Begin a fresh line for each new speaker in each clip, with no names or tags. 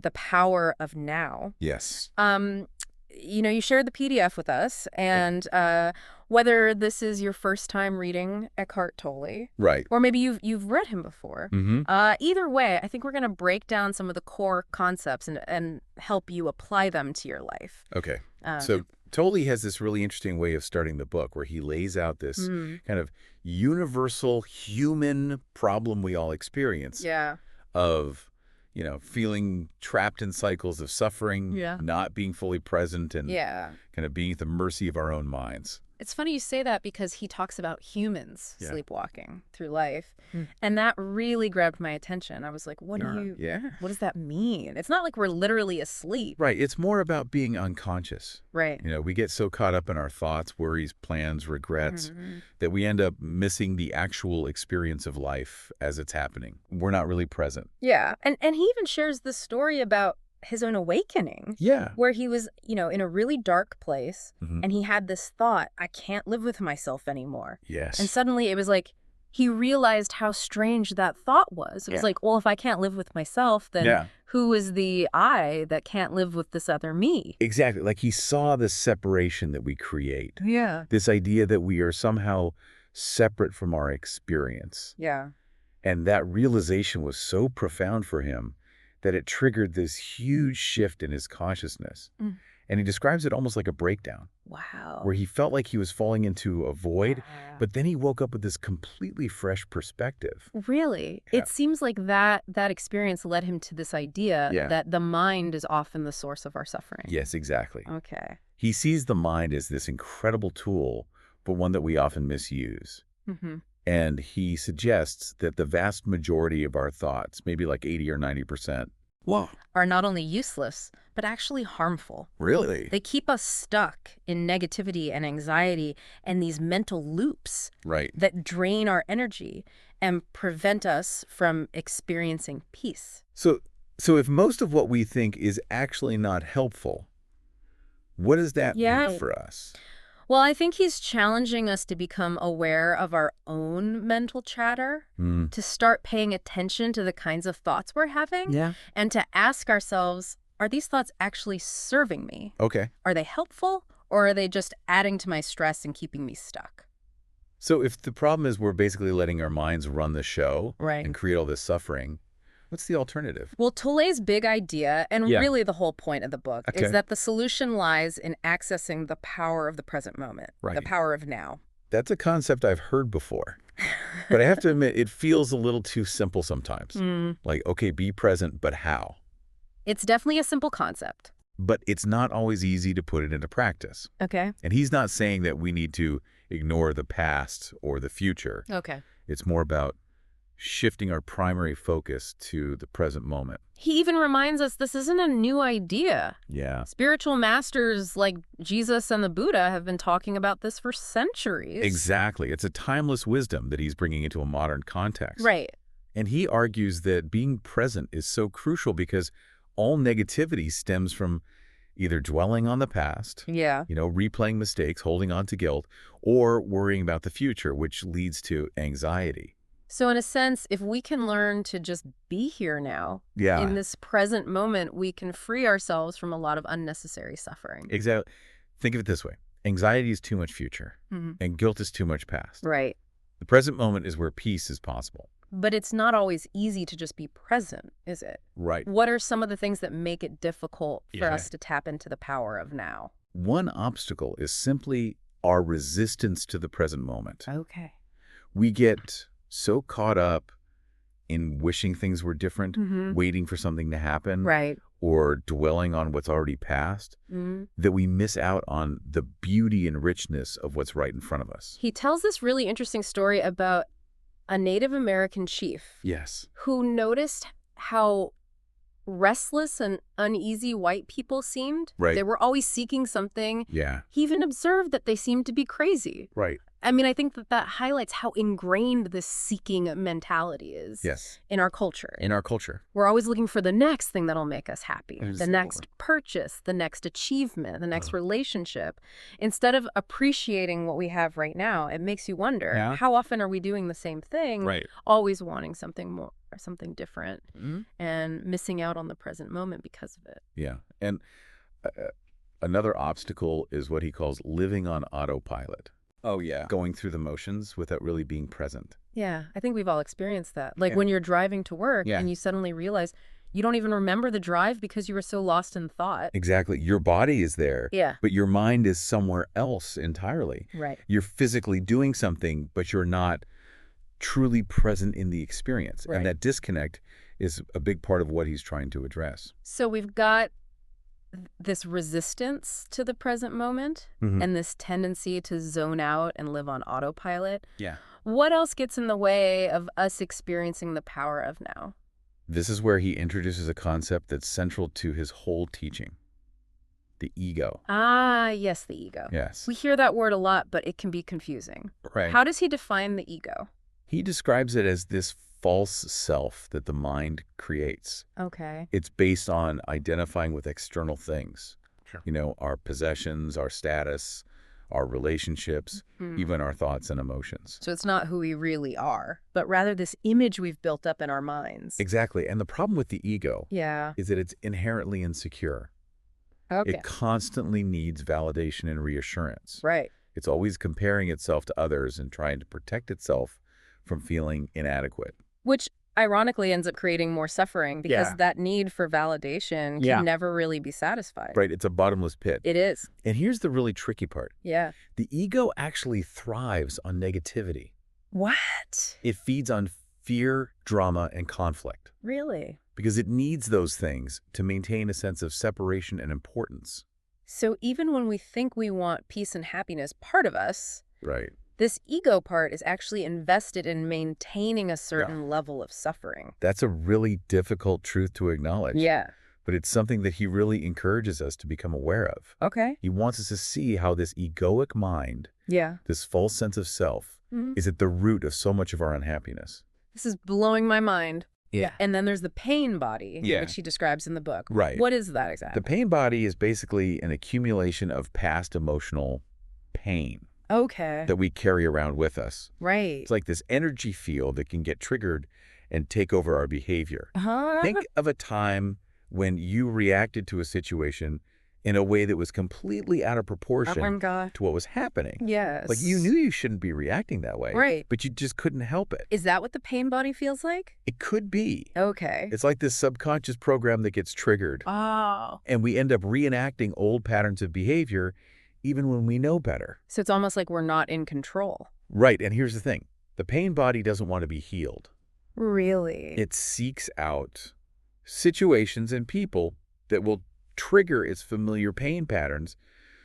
the power of now.
Yes.
You shared the PDF with us, and whether this is your first time reading Eckhart Tolle,
Right.
or maybe you've read him before, either way, I think we're going to break down some of the core concepts and help you apply them to your life.
Okay. So Tolle has this really interesting way of starting the book where he lays out this kind of universal human problem we all experience of feeling trapped in cycles of suffering, not being fully present, and kind of being at the mercy of our own minds.
It's funny you say that because he talks about humans sleepwalking through life. And that really grabbed my attention. I was like, what does that mean? It's not like we're literally asleep.
Right. It's more about being unconscious.
Right.
We get so caught up in our thoughts, worries, plans, regrets, that we end up missing the actual experience of life as it's happening. We're not really present.
Yeah. And he even shares this story about his own awakening.
Yeah.
Where he was, in a really dark place, and he had this thought, I can't live with myself anymore.
Yes.
And suddenly it was like, he realized how strange that thought was. It was like, well, if I can't live with myself, then who is the I that can't live with this other me?
Exactly. Like he saw the separation that we create.
Yeah.
This idea that we are somehow separate from our experience.
Yeah.
And that realization was so profound for him that it triggered this huge shift in his consciousness. And he describes it almost like a breakdown.
Wow.
Where he felt like he was falling into a void, but then he woke up with this completely fresh perspective.
Really?
Yeah.
It seems like that experience led him to this idea that the mind is often the source of our suffering.
Yes, exactly.
Okay.
He sees the mind as this incredible tool, but one that we often misuse. And he suggests that the vast majority of our thoughts, maybe like 80 or 90%,
are not only useless, but actually harmful.
Really?
They keep us stuck in negativity and anxiety and these mental loops that drain our energy and prevent us from experiencing peace.
So if most of what we think is actually not helpful, what does that mean for us?
Well, I think he's challenging us to become aware of our own mental chatter, to start paying attention to the kinds of thoughts we're having, and to ask ourselves, are these thoughts actually serving me?
Okay.
Are they helpful, or are they just adding to my stress and keeping me stuck?
So if the problem is we're basically letting our minds run the show
and
create all this suffering, what's the alternative?
Well, Tolle's big idea, and really the whole point of the book, is that the solution lies in accessing the power of the present moment, the power of now.
That's a concept I've heard before. But I have to admit, it feels a little too simple sometimes. Like, okay, be present, but how?
It's definitely a simple concept.
But it's not always easy to put it into practice.
Okay.
And he's not saying that we need to ignore the past or the future.
Okay.
It's more about shifting our primary focus to the present moment.
He even reminds us this isn't a new idea.
Yeah.
Spiritual masters like Jesus and the Buddha have been talking about this for centuries.
Exactly. It's a timeless wisdom that he's bringing into a modern context.
Right.
And he argues that being present is so crucial because all negativity stems from either dwelling on the past, replaying mistakes, holding on to guilt, or worrying about the future, which leads to anxiety.
So in a sense, if we can learn to just be here now, in this present moment, we can free ourselves from a lot of unnecessary suffering.
Exactly. Think of it this way. Anxiety is too much future, and guilt is too much past.
Right.
The present moment is where peace is possible.
But it's not always easy to just be present, is it?
Right.
What are some of the things that make it difficult for us to tap into the power of now?
One obstacle is simply our resistance to the present moment.
Okay.
We get so caught up in wishing things were different, waiting for something to happen, or dwelling on what's already passed, that we miss out on the beauty and richness of what's right in front of us.
He tells this really interesting story about a Native American chief who noticed how restless and uneasy white people seemed. They were always seeking something. He even observed that they seemed to be crazy. I mean, I think that highlights how ingrained this seeking mentality is in our culture.
In our culture.
We're always looking for the next thing that'll make us happy, the next purchase, the next achievement, the next relationship. Instead of appreciating what we have right now, it makes you wonder, how often are we doing the same thing, always wanting something more or something different, and missing out on the present moment because of it.
Yeah. And another obstacle is what he calls living on autopilot. Oh, yeah. Going through the motions without really being present.
Yeah, I think we've all experienced that. Like when you're driving to work and you suddenly realize you don't even remember the drive because you were so lost in thought.
Exactly. Your body is there, but your mind is somewhere else entirely.
Right.
You're physically doing something, but you're not truly present in the experience. And that disconnect is a big part of what he's trying to address.
So we've got this resistance to the present moment and this tendency to zone out and live on autopilot.
Yeah.
What else gets in the way of us experiencing the power of now?
This is where he introduces a concept that's central to his whole teaching. The ego.
Ah, yes, the ego.
Yes.
We hear that word a lot, but it can be confusing.
Right.
How does he define the ego?
He describes it as this false self that the mind creates.
Okay.
It's based on identifying with external things. Sure. You know, our possessions, our status, our relationships, even our thoughts and emotions.
So it's not who we really are, but rather this image we've built up in our minds.
Exactly. And the problem with the ego is that it's inherently insecure.
Okay.
It constantly needs validation and reassurance.
Right.
It's always comparing itself to others and trying to protect itself from feeling inadequate.
Which ironically ends up creating more suffering because that need for validation can never really be satisfied.
Right. It's a bottomless pit.
It is.
And here's the really tricky part.
Yeah.
The ego actually thrives on negativity.
What?
It feeds on fear, drama, and conflict.
Really?
Because it needs those things to maintain a sense of separation and importance.
So even when we think we want peace and happiness, part of us,
right,
this ego part is actually invested in maintaining a certain level of suffering.
That's a really difficult truth to acknowledge.
Yeah.
But it's something that he really encourages us to become aware of.
Okay.
He wants us to see how this egoic mind, this false sense of self, is at the root of so much of our unhappiness.
This is blowing my mind.
Yeah.
And then there's the pain body, which he describes in the book.
Right.
What is that exactly?
The pain body is basically an accumulation of past emotional pain.
Okay.
That we carry around with us.
Right.
It's like this energy field that can get triggered and take over our behavior. Think of a time when you reacted to a situation in a way that was completely out of proportion to what was happening.
Yes.
Like you knew you shouldn't be reacting that way.
Right.
But you just couldn't help it.
Is that what the pain body feels like?
It could be.
Okay.
It's like this subconscious program that gets triggered.
Oh.
And we end up reenacting old patterns of behavior even when we know better.
So it's almost like we're not in control.
Right. And here's the thing. The pain body doesn't want to be healed.
Really?
It seeks out situations and people that will trigger its familiar pain patterns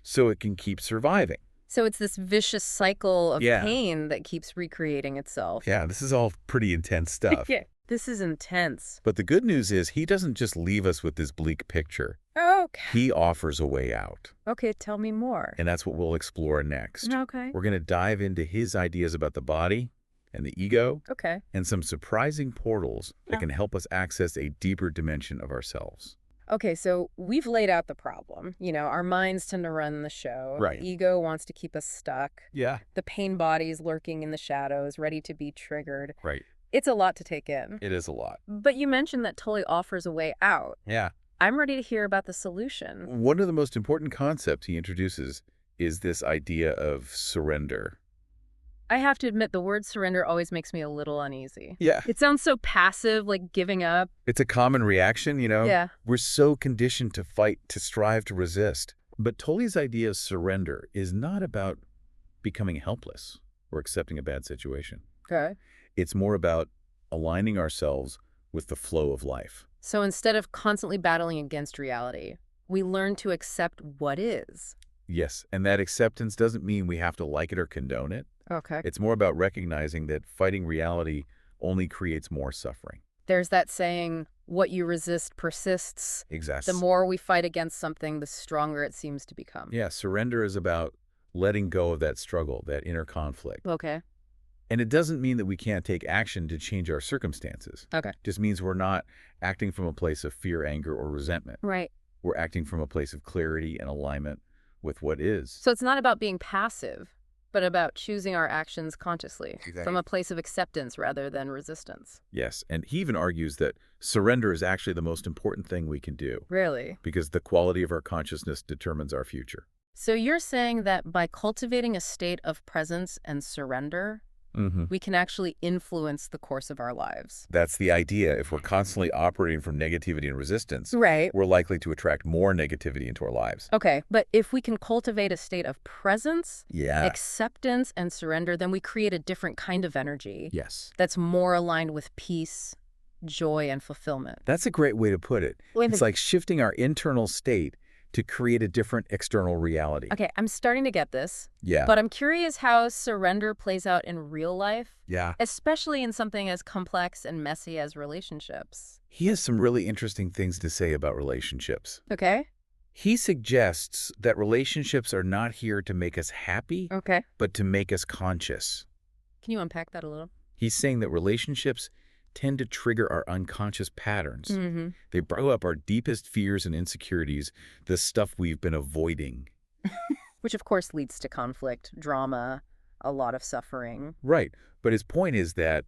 so it can keep surviving.
So it's this vicious cycle of pain that keeps recreating itself.
Yeah, this is all pretty intense stuff.
This is intense.
But the good news is he doesn't just leave us with this bleak picture.
Okay.
He offers a way out.
Okay, tell me more.
And that's what we'll explore next.
Okay.
We're going to dive into his ideas about the body and the ego.
Okay.
And some surprising portals that can help us access a deeper dimension of ourselves.
Okay, so we've laid out the problem. You know, our minds tend to run the show.
Right.
The ego wants to keep us stuck.
Yeah.
The pain body is lurking in the shadows, ready to be triggered.
Right.
It's a lot to take in.
It is a lot.
But you mentioned that Tolle offers a way out.
Yeah.
I'm ready to hear about the solution.
One of the most important concepts he introduces is this idea of surrender.
I have to admit, the word surrender always makes me a little uneasy.
Yeah.
It sounds so passive, like giving up.
It's a common reaction, you know?
Yeah.
We're so conditioned to fight, to strive, to resist. But Tolle's idea of surrender is not about becoming helpless or accepting a bad situation.
Okay.
It's more about aligning ourselves with the flow of life.
So instead of constantly battling against reality, we learn to accept what is.
Yes, and that acceptance doesn't mean we have to like it or condone it.
Okay.
It's more about recognizing that fighting reality only creates more suffering.
There's that saying, what you resist persists.
Exactly.
The more we fight against something, the stronger it seems to become.
Yeah, surrender is about letting go of that struggle, that inner conflict.
Okay.
And it doesn't mean that we can't take action to change our circumstances.
Okay.
It just means we're not acting from a place of fear, anger, or resentment.
Right.
We're acting from a place of clarity and alignment with what is.
So it's not about being passive, but about choosing our actions consciously.
Exactly.
From a place of acceptance rather than resistance.
Yes, and he even argues that surrender is actually the most important thing we can do.
Really?
Because the quality of our consciousness determines our future.
So you're saying that by cultivating a state of presence and surrender, we can actually influence the course of our lives.
That's the idea. If we're constantly operating from negativity and resistance,
right,
we're likely to attract more negativity into our lives.
Okay, but if we can cultivate a state of presence,
Yeah.
acceptance, and surrender, then we create a different kind of energy.
Yes.
That's more aligned with peace, joy, and fulfillment.
That's a great way to put it. It's like shifting our internal state to create a different external reality.
Okay, I'm starting to get this.
Yeah.
But I'm curious how surrender plays out in real life.
Yeah.
Especially in something as complex and messy as relationships.
He has some really interesting things to say about relationships.
Okay.
He suggests that relationships are not here to make us happy,
Okay.
but to make us conscious.
Can you unpack that a little?
He's saying that relationships tend to trigger our unconscious patterns. They bring up our deepest fears and insecurities, the stuff we've been avoiding.
Which, of course, leads to conflict, drama, a lot of suffering.
Right. But his point is that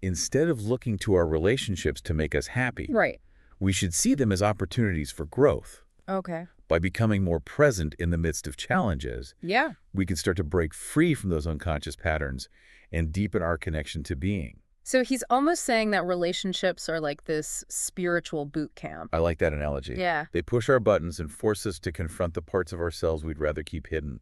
instead of looking to our relationships to make us happy,
Right.
we should see them as opportunities for growth.
Okay.
By becoming more present in the midst of challenges,
Yeah.
we can start to break free from those unconscious patterns and deepen our connection to being.
So he's almost saying that relationships are like this spiritual boot camp.
I like that analogy.
Yeah.
They push our buttons and force us to confront the parts of ourselves we'd rather keep hidden.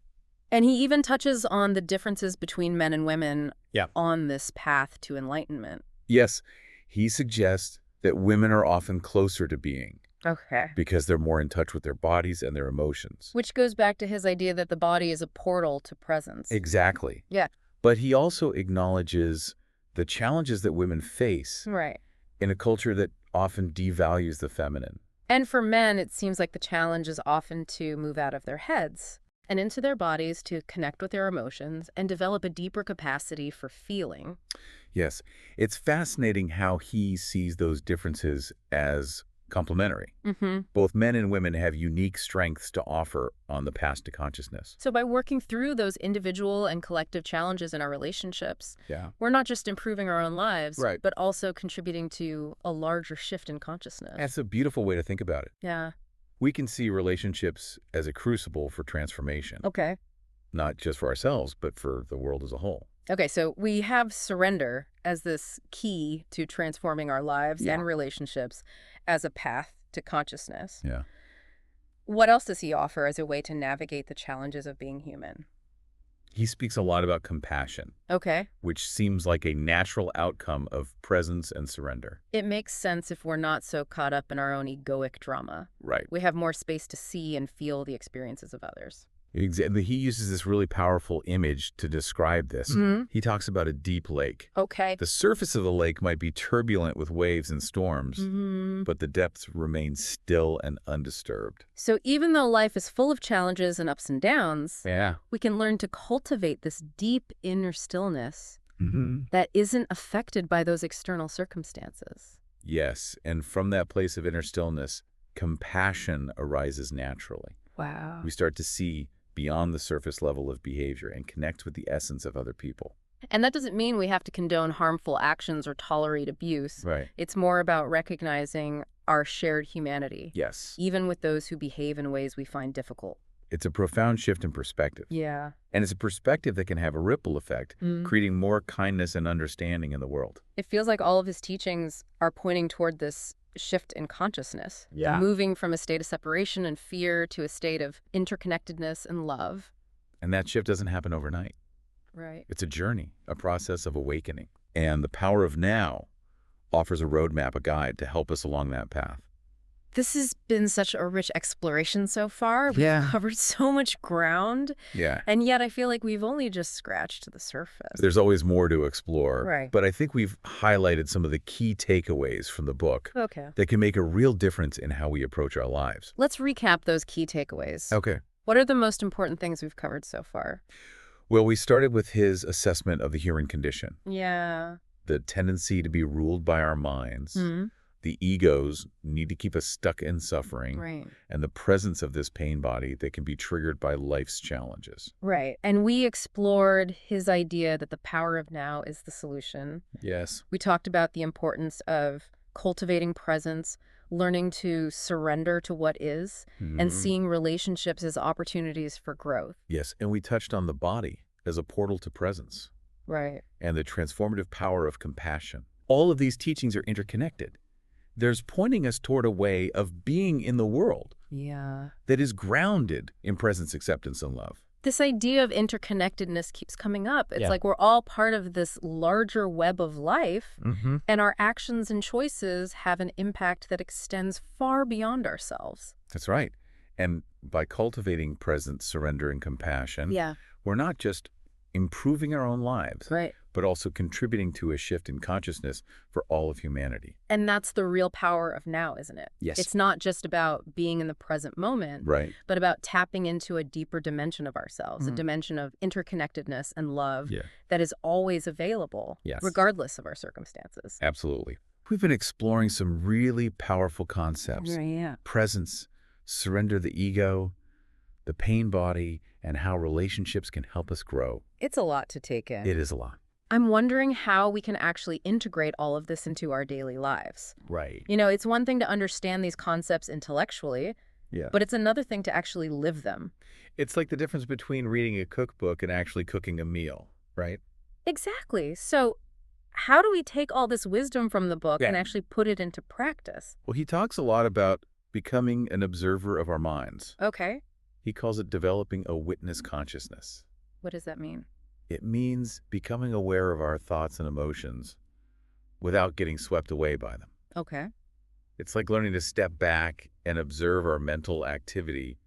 And he even touches on the differences between men and women
Yeah.
on this path to enlightenment.
Yes, he suggests that women are often closer to being
Okay.
because they're more in touch with their bodies and their emotions.
Which goes back to his idea that the body is a portal to presence.
Exactly.
Yeah.
But he also acknowledges the challenges that women face
Right.
in a culture that often devalues the feminine.
And for men, it seems like the challenge is often to move out of their heads and into their bodies to connect with their emotions and develop a deeper capacity for feeling.
Yes, it's fascinating how he sees those differences as complementary. Both men and women have unique strengths to offer on the path to consciousness.
So by working through those individual and collective challenges in our relationships, we're not just improving our own lives,
Right.
but also contributing to a larger shift in consciousness.
That's a beautiful way to think about it.
Yeah.
We can see relationships as a crucible for transformation,
Okay.
not just for ourselves, but for the world as a whole.
Okay, so we have surrender as this key to transforming our lives and relationships as a path to consciousness.
Yeah.
What else does he offer as a way to navigate the challenges of being human?
He speaks a lot about compassion,
Okay.
which seems like a natural outcome of presence and surrender.
It makes sense if we're not so caught up in our own egoic drama.
Right.
We have more space to see and feel the experiences of others.
Exactly. He uses this really powerful image to describe this. He talks about a deep lake.
Okay.
The surface of the lake might be turbulent with waves and storms, but the depths remain still and undisturbed.
So even though life is full of challenges and ups and downs,
Yeah.
we can learn to cultivate this deep inner stillness that isn't affected by those external circumstances.
Yes, and from that place of inner stillness, compassion arises naturally.
Wow.
We start to see beyond the surface level of behavior and connect with the essence of other people.
And that doesn't mean we have to condone harmful actions or tolerate abuse.
Right.
It's more about recognizing our shared humanity,
Yes.
even with those who behave in ways we find difficult.
It's a profound shift in perspective.
Yeah.
And it's a perspective that can have a ripple effect, creating more kindness and understanding in the world.
It feels like all of his teachings are pointing toward this shift in consciousness.
Yeah.
Moving from a state of separation and fear to a state of interconnectedness and love.
And that shift doesn't happen overnight.
Right.
It's a journey, a process of awakening. And the power of now offers a roadmap, a guide to help us along that path.
This has been such a rich exploration so far. We've covered so much ground.
Yeah.
And yet I feel like we've only just scratched the surface.
There's always more to explore.
Right.
But I think we've highlighted some of the key takeaways from the book
Okay.
that can make a real difference in how we approach our lives.
Let's recap those key takeaways.
Okay.
What are the most important things we've covered so far?
Well, we started with his assessment of the human condition.
Yeah.
The tendency to be ruled by our minds. The egos need to keep us stuck in suffering.
Right.
And the presence of this pain body that can be triggered by life's challenges.
Right. And we explored his idea that the power of now is the solution.
Yes.
We talked about the importance of cultivating presence, learning to surrender to what is, and seeing relationships as opportunities for growth.
Yes, and we touched on the body as a portal to presence.
Right.
And the transformative power of compassion. All of these teachings are interconnected. There's pointing us toward a way of being in the world that is grounded in presence, acceptance, and love.
This idea of interconnectedness keeps coming up. It's like we're all part of this larger web of life, and our actions and choices have an impact that extends far beyond ourselves.
That's right. And by cultivating presence, surrender, and compassion, we're not just improving our own lives, but also contributing to a shift in consciousness for all of humanity.
And that's the real power of now, isn't it?
Yes.
It's not just about being in the present moment, but about tapping into a deeper dimension of ourselves, a dimension of interconnectedness and love that is always available, regardless of our circumstances.
Absolutely. We've been exploring some really powerful concepts. Presence, surrender the ego, the pain body, and how relationships can help us grow.
It's a lot to take in.
It is a lot.
I'm wondering how we can actually integrate all of this into our daily lives.
Right.
You know, it's one thing to understand these concepts intellectually, but it's another thing to actually live them.
It's like the difference between reading a cookbook and actually cooking a meal, right?
Exactly. So how do we take all this wisdom from the book and actually put it into practice?
Well, he talks a lot about becoming an observer of our minds.
Okay.
He calls it developing a witness consciousness.
What does that mean?
It means becoming aware of our thoughts and emotions without getting swept away by them.
Okay.
It's like learning to step back and observe our mental activity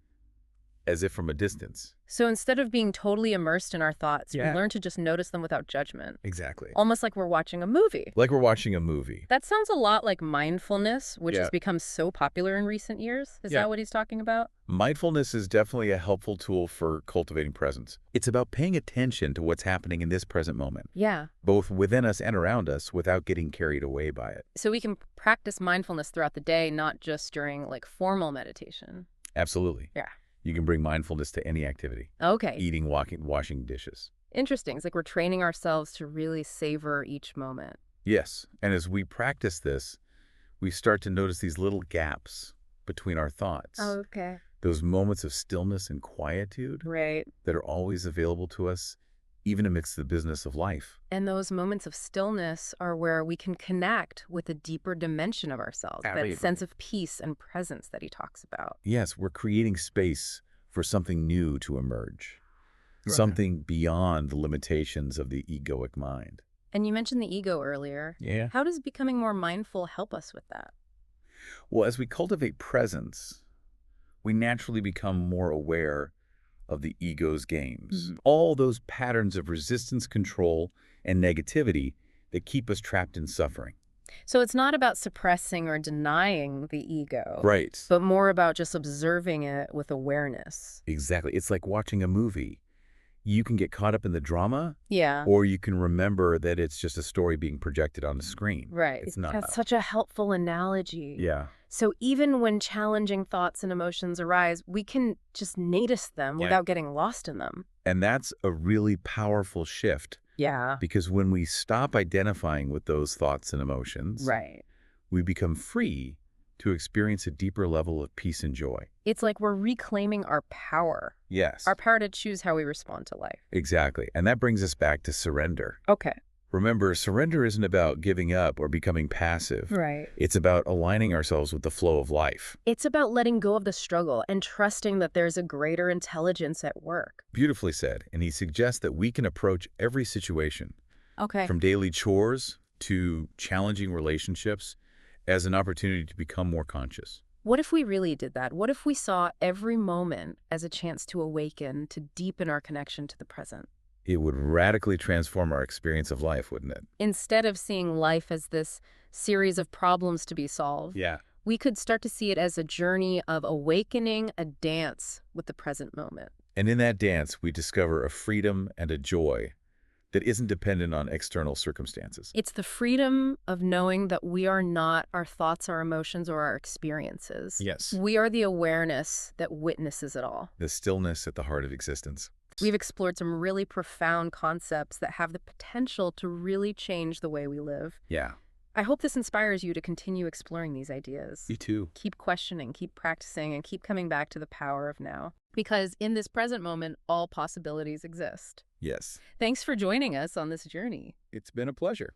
as if from a distance.
So instead of being totally immersed in our thoughts, we learn to just notice them without judgment.
Exactly.
Almost like we're watching a movie.
Like we're watching a movie.
That sounds a lot like mindfulness, which has become so popular in recent years. Is that what he's talking about?
Mindfulness is definitely a helpful tool for cultivating presence. It's about paying attention to what's happening in this present moment.
Yeah.
Both within us and around us without getting carried away by it.
So we can practice mindfulness throughout the day, not just during like formal meditation.
Absolutely.
Yeah.
You can bring mindfulness to any activity.
Okay.
Eating, walking, washing dishes.
Interesting. It's like we're training ourselves to really savor each moment.
Yes. And as we practice this, we start to notice these little gaps between our thoughts.
Oh, okay.
Those moments of stillness and quietude that are always available to us, even amidst the business of life.
And those moments of stillness are where we can connect with a deeper dimension of ourselves, that sense of peace and presence that he talks about.
Yes, we're creating space for something new to emerge, something beyond the limitations of the egoic mind.
And you mentioned the ego earlier.
Yeah.
How does becoming more mindful help us with that?
Well, as we cultivate presence, we naturally become more aware of the ego's games. All those patterns of resistance, control, and negativity that keep us trapped in suffering.
So it's not about suppressing or denying the ego.
Right.
But more about just observing it with awareness.
Exactly. It's like watching a movie. You can get caught up in the drama.
Yeah.
Or you can remember that it's just a story being projected on the screen.
Right.
It's not.
That's such a helpful analogy.
Yeah.
So even when challenging thoughts and emotions arise, we can just notice them without getting lost in them.
And that's a really powerful shift.
Yeah.
Because when we stop identifying with those thoughts and emotions, we become free to experience a deeper level of peace and joy.
It's like we're reclaiming our power.
Yes.
Our power to choose how we respond to life.
Exactly. And that brings us back to surrender.
Okay.
Remember, surrender isn't about giving up or becoming passive.
Right.
It's about aligning ourselves with the flow of life.
It's about letting go of the struggle and trusting that there's a greater intelligence at work.
Beautifully said. And he suggests that we can approach every situation, from daily chores to challenging relationships, as an opportunity to become more conscious.
What if we really did that? What if we saw every moment as a chance to awaken, to deepen our connection to the present?
It would radically transform our experience of life, wouldn't it?
Instead of seeing life as this series of problems to be solved, We could start to see it as a journey of awakening, a dance with the present moment.
And in that dance, we discover a freedom and a joy that isn't dependent on external circumstances.
It's the freedom of knowing that we are not our thoughts, our emotions, or our experiences.
Yes.
We are the awareness that witnesses it all.
The stillness at the heart of existence.
We've explored some really profound concepts that have the potential to really change the way we live.
Yeah.
I hope this inspires you to continue exploring these ideas.
You too.
Keep questioning, keep practicing, and keep coming back to the power of now. Because in this present moment, all possibilities exist.
Yes.
Thanks for joining us on this journey.
It's been a pleasure.